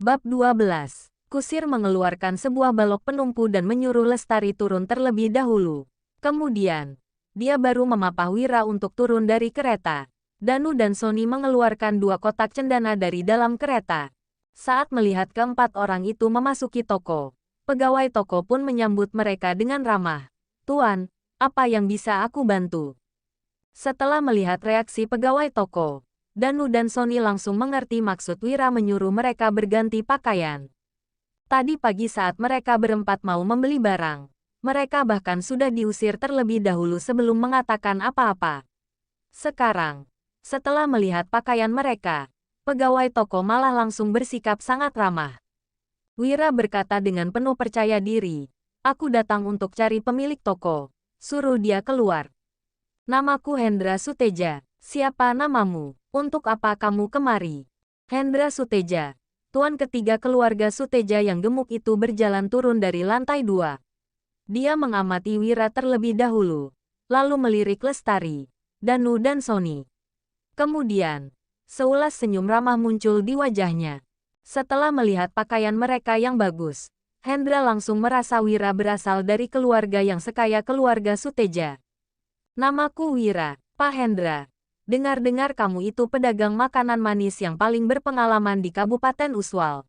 Bab 12. Kusir mengeluarkan sebuah balok penumpu dan menyuruh Lestari turun terlebih dahulu. Kemudian, dia baru memapah Wira untuk turun dari kereta. Danu dan Sony mengeluarkan 2 kotak cendana dari dalam kereta. Saat melihat keempat orang itu memasuki toko, pegawai toko pun menyambut mereka dengan ramah. "Tuan, apa yang bisa aku bantu?" Setelah melihat reaksi pegawai toko, Danu dan Sony langsung mengerti maksud Wira menyuruh mereka berganti pakaian. Tadi pagi saat mereka berempat mau membeli barang, mereka bahkan sudah diusir terlebih dahulu sebelum mengatakan apa-apa. Sekarang, setelah melihat pakaian mereka, pegawai toko malah langsung bersikap sangat ramah. Wira berkata dengan penuh percaya diri, "Aku datang untuk cari pemilik toko. Suruh dia keluar." "Namaku Hendra Suteja. Siapa namamu? Untuk apa kamu kemari?" "Hendra Suteja." Tuan ketiga keluarga Suteja yang gemuk itu berjalan turun dari lantai 2. Dia mengamati Wira terlebih dahulu, lalu melirik Lestari, Danu dan Sony. Kemudian, seulas senyum ramah muncul di wajahnya. Setelah melihat pakaian mereka yang bagus, Hendra langsung merasa Wira berasal dari keluarga yang sekaya keluarga Suteja. "Namaku Wira, Pak Hendra. Dengar-dengar kamu itu pedagang makanan manis yang paling berpengalaman di Kabupaten Uswal.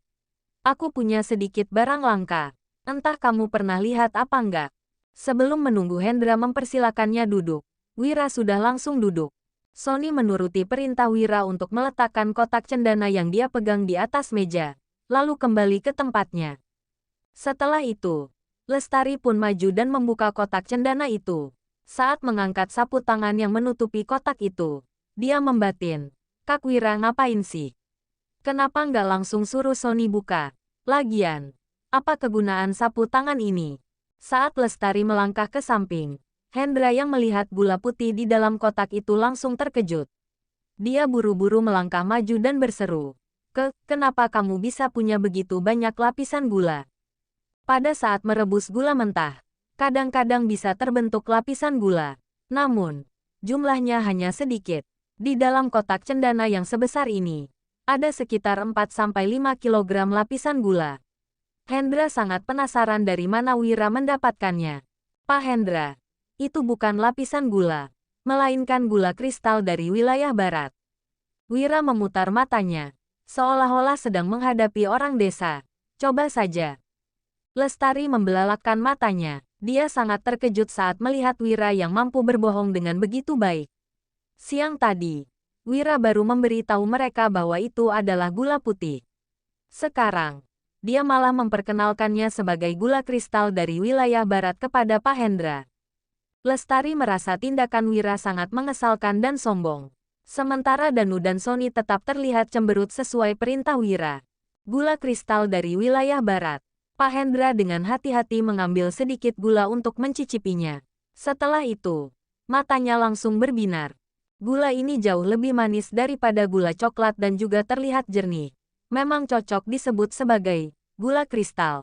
Aku punya sedikit barang langka. Entah kamu pernah lihat apa enggak?" Sebelum menunggu Hendra mempersilakannya duduk, Wira sudah langsung duduk. Sony menuruti perintah Wira untuk meletakkan kotak cendana yang dia pegang di atas meja, lalu kembali ke tempatnya. Setelah itu, Lestari pun maju dan membuka kotak cendana itu. Saat mengangkat sapu tangan yang menutupi kotak itu, dia membatin, "Kak Wira ngapain sih? Kenapa nggak langsung suruh Sony buka? Lagian, apa kegunaan sapu tangan ini?" Saat Lestari melangkah ke samping, Hendra yang melihat gula putih di dalam kotak itu langsung terkejut. Dia buru-buru melangkah maju dan berseru, Kenapa kamu bisa punya begitu banyak lapisan gula?" Pada saat merebus gula mentah, kadang-kadang bisa terbentuk lapisan gula. Namun, jumlahnya hanya sedikit. Di dalam kotak cendana yang sebesar ini, ada sekitar 4-5 kilogram lapisan gula. Hendra sangat penasaran dari mana Wira mendapatkannya. "Pak Hendra, itu bukan lapisan gula, melainkan gula kristal dari wilayah barat." Wira memutar matanya, seolah-olah sedang menghadapi orang desa. "Coba saja." Lestari membelalakkan matanya. Dia sangat terkejut saat melihat Wira yang mampu berbohong dengan begitu baik. Siang tadi, Wira baru memberitahu mereka bahwa itu adalah gula putih. Sekarang, dia malah memperkenalkannya sebagai gula kristal dari wilayah barat kepada Pak Hendra. Lestari merasa tindakan Wira sangat mengesalkan dan sombong. Sementara Danu dan Sony tetap terlihat cemberut sesuai perintah Wira. Gula kristal dari wilayah barat. Pak Hendra dengan hati-hati mengambil sedikit gula untuk mencicipinya. Setelah itu, matanya langsung berbinar. Gula ini jauh lebih manis daripada gula coklat dan juga terlihat jernih. Memang cocok disebut sebagai gula kristal.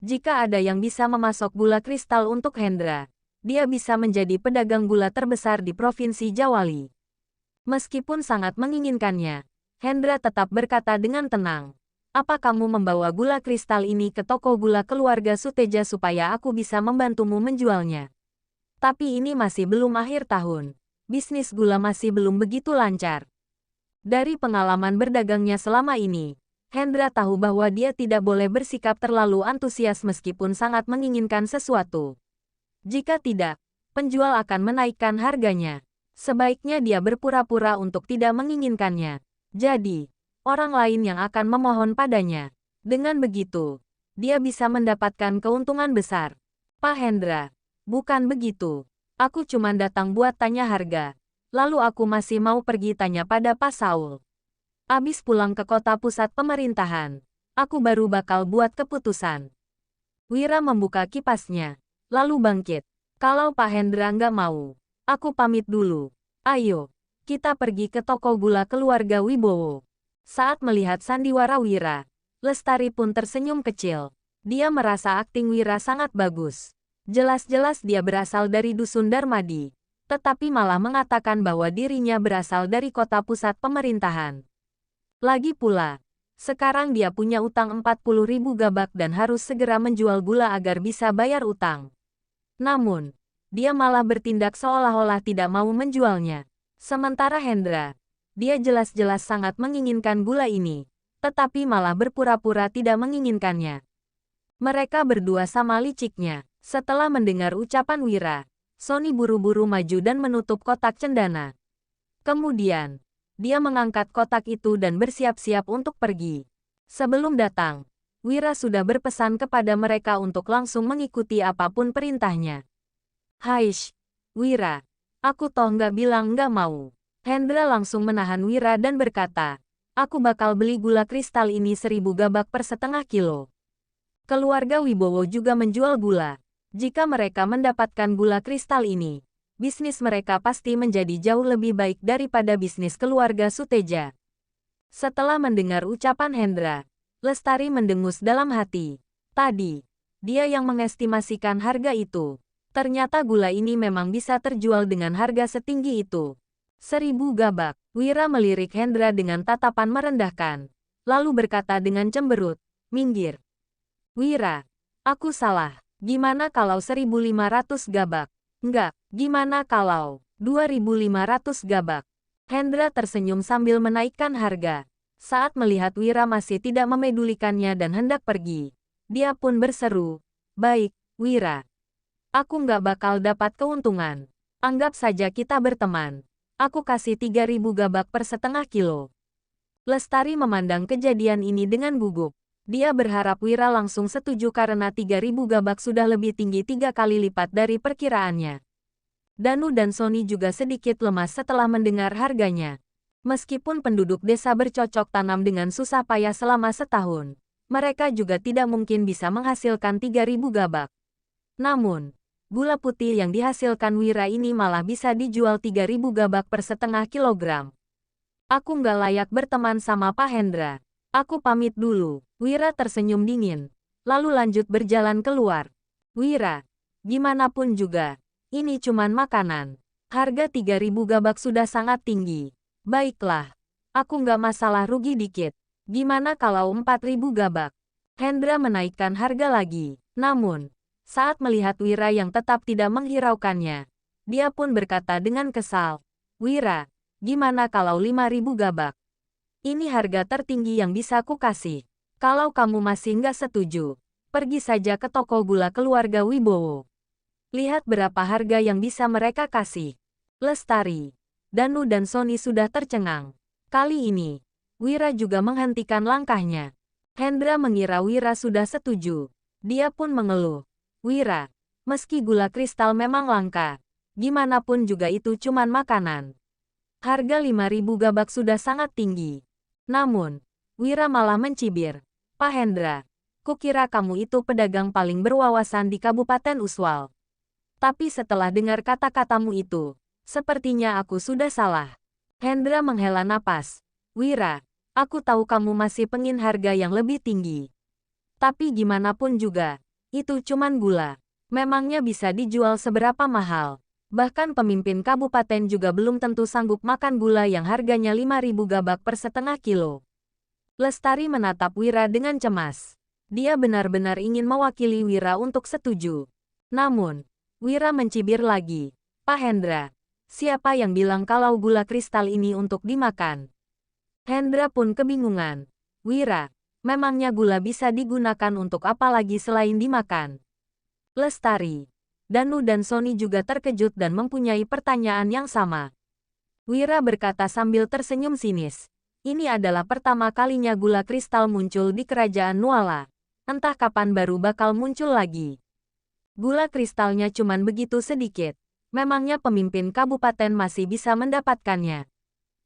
Jika ada yang bisa memasok gula kristal untuk Hendra, dia bisa menjadi pedagang gula terbesar di Provinsi Jawali. Meskipun sangat menginginkannya, Hendra tetap berkata dengan tenang, "Apa kamu membawa gula kristal ini ke toko gula keluarga Suteja supaya aku bisa membantumu menjualnya? Tapi ini masih belum akhir tahun. Bisnis gula masih belum begitu lancar." Dari pengalaman berdagangnya selama ini, Hendra tahu bahwa dia tidak boleh bersikap terlalu antusias meskipun sangat menginginkan sesuatu. Jika tidak, penjual akan menaikkan harganya. Sebaiknya dia berpura-pura untuk tidak menginginkannya. Jadi, orang lain yang akan memohon padanya. Dengan begitu, dia bisa mendapatkan keuntungan besar. "Pak Hendra, bukan begitu. Aku cuma datang buat tanya harga. Lalu aku masih mau pergi tanya pada Pak Saul. Abis pulang ke kota pusat pemerintahan, aku baru bakal buat keputusan." Wira membuka kipasnya, lalu bangkit. "Kalau Pak Hendra nggak mau, aku pamit dulu. Ayo, kita pergi ke toko gula keluarga Wibowo." Saat melihat sandiwara Wira, Lestari pun tersenyum kecil. Dia merasa akting Wira sangat bagus. Jelas-jelas dia berasal dari Dusun Darmadi, tetapi malah mengatakan bahwa dirinya berasal dari kota pusat pemerintahan. Lagi pula, Sekarang dia punya utang 40.000 gabak dan harus segera menjual gula agar bisa bayar utang. Namun, dia malah bertindak seolah-olah tidak mau menjualnya. Sementara Hendra, dia jelas-jelas sangat menginginkan gula ini, tetapi malah berpura-pura tidak menginginkannya. Mereka berdua sama liciknya. Setelah mendengar ucapan Wira, Sony buru-buru maju dan menutup kotak cendana. Kemudian, dia mengangkat kotak itu dan bersiap-siap untuk pergi. Sebelum datang, Wira sudah berpesan kepada mereka untuk langsung mengikuti apapun perintahnya. Haish, Wira, aku toh nggak bilang nggak mau. Hendra langsung menahan Wira dan berkata, aku bakal beli gula kristal ini 1.000 gabak per setengah kilo. Keluarga Wibowo juga menjual gula. Jika mereka mendapatkan gula kristal ini, bisnis mereka pasti menjadi jauh lebih baik daripada bisnis keluarga Suteja. Setelah mendengar ucapan Hendra, Lestari mendengus dalam hati. Tadi, dia yang mengestimasikan harga itu. Ternyata gula ini memang bisa terjual dengan harga setinggi itu. 1.000 gabak. Wira melirik Hendra dengan tatapan merendahkan. Lalu berkata dengan cemberut, minggir. Wira, aku salah. Gimana kalau 1.500 gabak? Enggak, gimana kalau 2.500 gabak? Hendra tersenyum sambil menaikkan harga. Saat melihat Wira masih tidak memedulikannya dan hendak pergi, dia pun berseru, baik, Wira. Aku nggak bakal dapat keuntungan. Anggap saja kita berteman. Aku kasih 3.000 gabak per setengah kilo. Lestari memandang kejadian ini dengan gugup. Dia berharap Wira langsung setuju karena 3.000 gabak sudah lebih tinggi 3 kali lipat dari perkiraannya. Danu dan Sony juga sedikit lemas setelah mendengar harganya. Meskipun penduduk desa bercocok tanam dengan susah payah selama setahun, mereka juga tidak mungkin bisa menghasilkan 3.000 gabak. Namun, gula putih yang dihasilkan Wira ini malah bisa dijual 3.000 gabak per setengah kilogram. Aku nggak layak berteman sama Pak Hendra. Aku pamit dulu. Wira tersenyum dingin, lalu lanjut berjalan keluar. Wira, gimana pun juga, ini cuman makanan. Harga 3.000 gabak sudah sangat tinggi. Baiklah, aku nggak masalah rugi dikit. Gimana kalau 4.000 gabak? Hendra menaikkan harga lagi. Namun, saat melihat Wira yang tetap tidak menghiraukannya, dia pun berkata dengan kesal, Wira, gimana kalau 5.000 gabak? Ini harga tertinggi yang bisa aku kasih. Kalau kamu masih nggak setuju, pergi saja ke toko gula keluarga Wibowo. Lihat berapa harga yang bisa mereka kasih. Lestari, Danu dan Sony sudah tercengang. Kali ini, Wira juga menghentikan langkahnya. Hendra mengira Wira sudah setuju. Dia pun mengeluh. Wira, meski gula kristal memang langka, gimana pun juga itu cuman makanan. Harga 5.000 gabak sudah sangat tinggi. Namun, Wira malah mencibir. Pak Hendra, kukira kamu itu pedagang paling berwawasan di Kabupaten Uswal. Tapi setelah dengar kata-katamu itu, sepertinya aku sudah salah. Hendra menghela napas. Wira, aku tahu kamu masih pengin harga yang lebih tinggi. Tapi gimana pun juga, itu cuman gula. Memangnya bisa dijual seberapa mahal? Bahkan pemimpin kabupaten juga belum tentu sanggup makan gula yang harganya 5.000 gabak per setengah kilo. Lestari menatap Wira dengan cemas. Dia benar-benar ingin mewakili Wira untuk setuju. Namun, Wira mencibir lagi. Pak Hendra, siapa yang bilang kalau gula kristal ini untuk dimakan? Hendra pun kebingungan. Wira, memangnya gula bisa digunakan untuk apa lagi selain dimakan? Lestari, Danu dan Sony juga terkejut dan mempunyai pertanyaan yang sama. Wira berkata sambil tersenyum sinis. Ini adalah pertama kalinya gula kristal muncul di kerajaan Nuala. Entah kapan baru bakal muncul lagi. Gula kristalnya cuman begitu sedikit. Memangnya pemimpin kabupaten masih bisa mendapatkannya?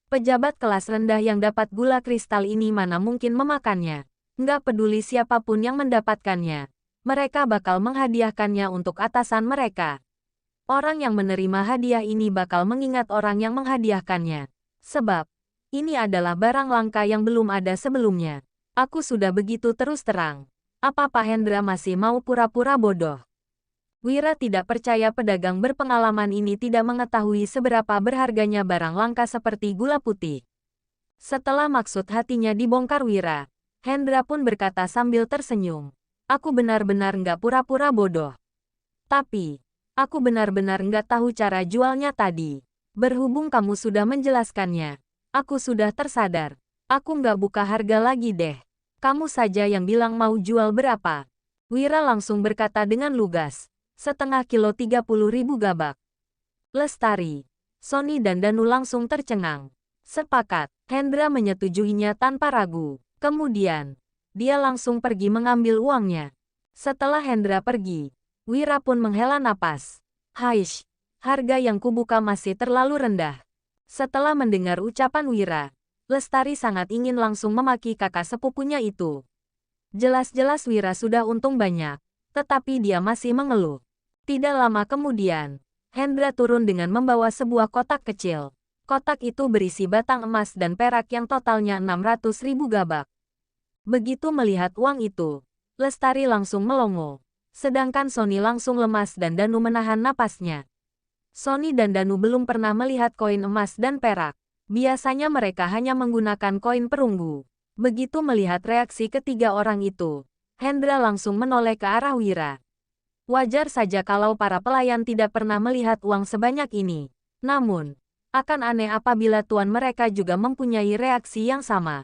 Pejabat kelas rendah yang dapat gula kristal ini mana mungkin memakannya? Nggak peduli siapapun yang mendapatkannya. Mereka bakal menghadiahkannya untuk atasan mereka. Orang yang menerima hadiah ini bakal mengingat orang yang menghadiahkannya. Sebab, ini adalah barang langka yang belum ada sebelumnya. Aku sudah begitu terus terang. Apa Pak Hendra masih mau pura-pura bodoh? Wira tidak percaya pedagang berpengalaman ini tidak mengetahui seberapa berharganya barang langka seperti gula putih. Setelah maksud hatinya dibongkar Wira, Hendra pun berkata sambil tersenyum. Aku benar-benar nggak pura-pura bodoh. Tapi, aku benar-benar nggak tahu cara jualnya tadi. Berhubung kamu sudah menjelaskannya, aku sudah tersadar. Aku nggak buka harga lagi deh. Kamu saja yang bilang mau jual berapa. Wira langsung berkata dengan lugas. Setengah kilo 30.000 gabak. Lestari, Sony dan Danu langsung tercengang. Sepakat, Hendra menyetujuinya tanpa ragu. Kemudian, dia langsung pergi mengambil uangnya. Setelah Hendra pergi, Wira pun menghela napas. Haish, harga yang kubuka masih terlalu rendah. Setelah mendengar ucapan Wira, Lestari sangat ingin langsung memaki kakak sepupunya itu. Jelas-jelas Wira sudah untung banyak, tetapi dia masih mengeluh. Tidak lama kemudian, Hendra turun dengan membawa sebuah kotak kecil. Kotak itu berisi batang emas dan perak yang totalnya 600.000 gabak. Begitu melihat uang itu, Lestari langsung melongo. Sedangkan Sony langsung lemas dan Danu menahan napasnya. Sony dan Danu belum pernah melihat koin emas dan perak. Biasanya mereka hanya menggunakan koin perunggu. Begitu melihat reaksi ketiga orang itu, Hendra langsung menoleh ke arah Wira. Wajar saja kalau para pelayan tidak pernah melihat uang sebanyak ini. Namun, akan aneh apabila tuan mereka juga mempunyai reaksi yang sama.